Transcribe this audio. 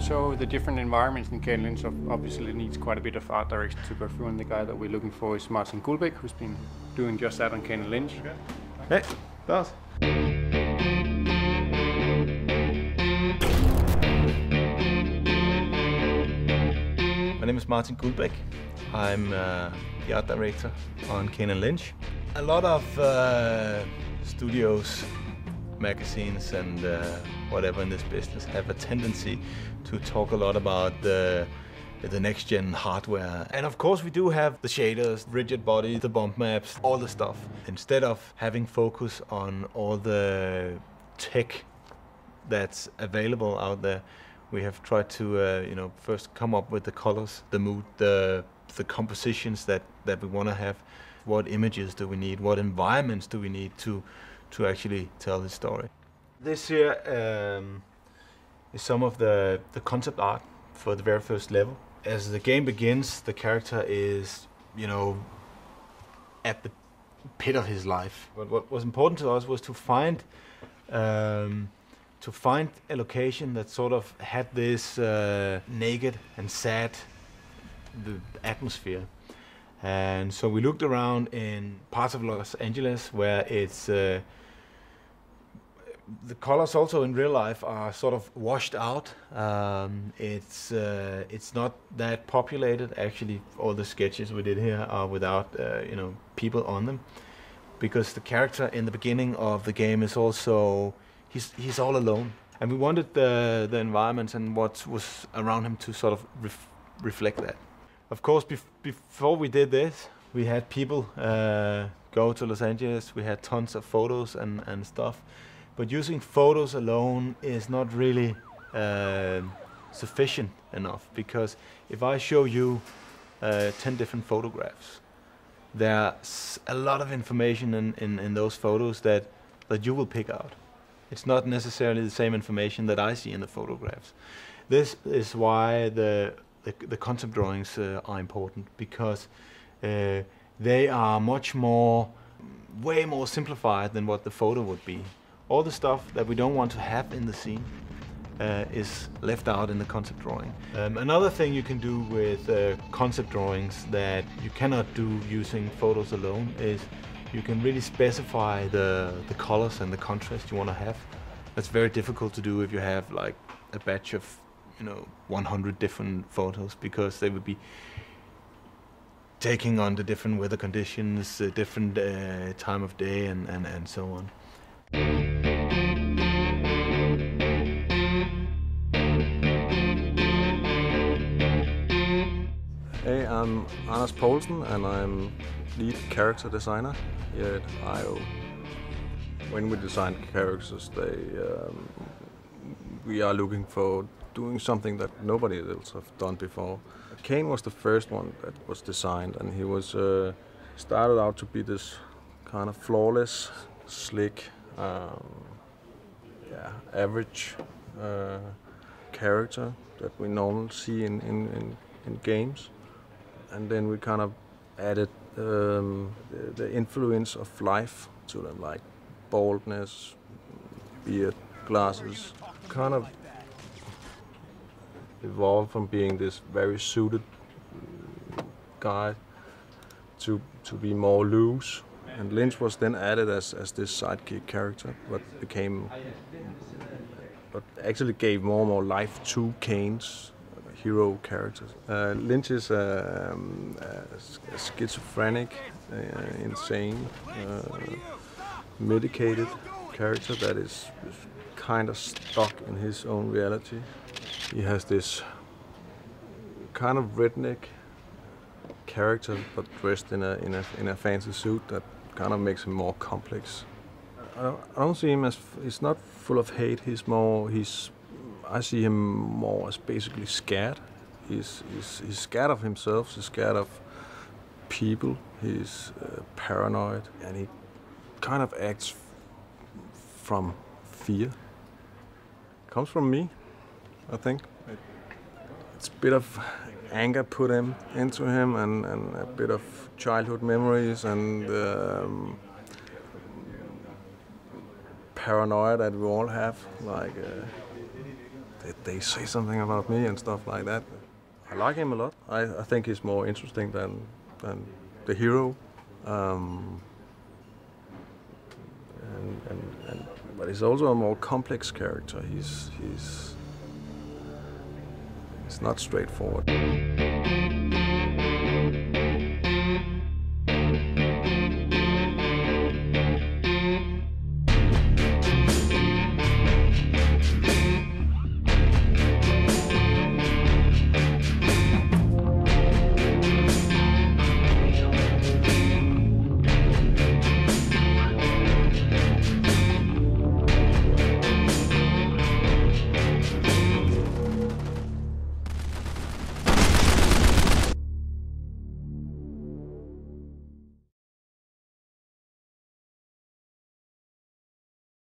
So the different environments in Kane Lynch obviously needs quite a bit of art direction to go through, and the guy that we're looking for is Martin Guldbæk, who's been doing just that on Kane Lynch. Hey, Lars. My name is Martin Guldbæk. I'm the art director on Kane Lynch. A lot of studios, magazines and whatever in this business have a tendency to talk a lot about the next-gen hardware. And of course we do have the shaders, rigid body, the bump maps, all the stuff. Instead of having focus on all the tech that's available out there, we have tried to first come up with the colors, the mood, the compositions that we want to have. What images do we need? What environments do we need to actually tell the story? This here is some of the concept art for the very first level. As the game begins, the character is, at the pit of his life. But what was important to us was to find a location that sort of had this naked and sad atmosphere. And so we looked around in parts of Los Angeles where it's the colors also in real life are sort of washed out. It's not that populated. Actually, all the sketches we did here are without people on them, because the character in the beginning of the game is also he's all alone, and we wanted the environment and what was around him to sort of reflect that. Of course, before we did this, we had people go to Los Angeles. We had tons of photos and stuff. But using photos alone is not really sufficient enough, because if I show you 10 different photographs, there's a lot of information in those photos that you will pick out. It's not necessarily the same information that I see in the photographs. This is why the concept drawings are important, because they are way more simplified than what the photo would be. All the stuff that we don't want to have in the scene is left out in the concept drawing. Another thing you can do with concept drawings that you cannot do using photos alone is you can really specify the colors and the contrast you want to have. That's very difficult to do if you have like a batch of 100 different photos, because they would be taking on the different weather conditions, different time of day and so on. Hey, I'm Anders Poulsen and I'm lead character designer here at IO. When we design characters, we are looking for doing something that nobody else have done before. Kane was the first one that was designed, and he was started out to be this kind of flawless, slick, average character that we normally see in games. And then we kind of added the influence of life to them, like baldness, beard, glasses. Kind of evolved from being this very suited guy to be more loose. And Lynch was then added as this sidekick character, but actually gave more and more life to Kane's hero characters. Lynch is a schizophrenic, insane, medicated character that is kind of stuck in his own reality. He has this kind of redneck character, but dressed in a fancy suit that kind of makes him more complex. I don't see him as, he's not full of hate. I see him more as basically scared. He's scared of himself. He's scared of people. He's paranoid, and he kind of acts from fear. Comes from me, I think. It's a bit of anger put into him, and a bit of childhood memories, and paranoia that we all have. Like did they say something about me and stuff like that. I like him a lot. I think he's more interesting than the hero. But he's also a more complex character. He's not straightforward.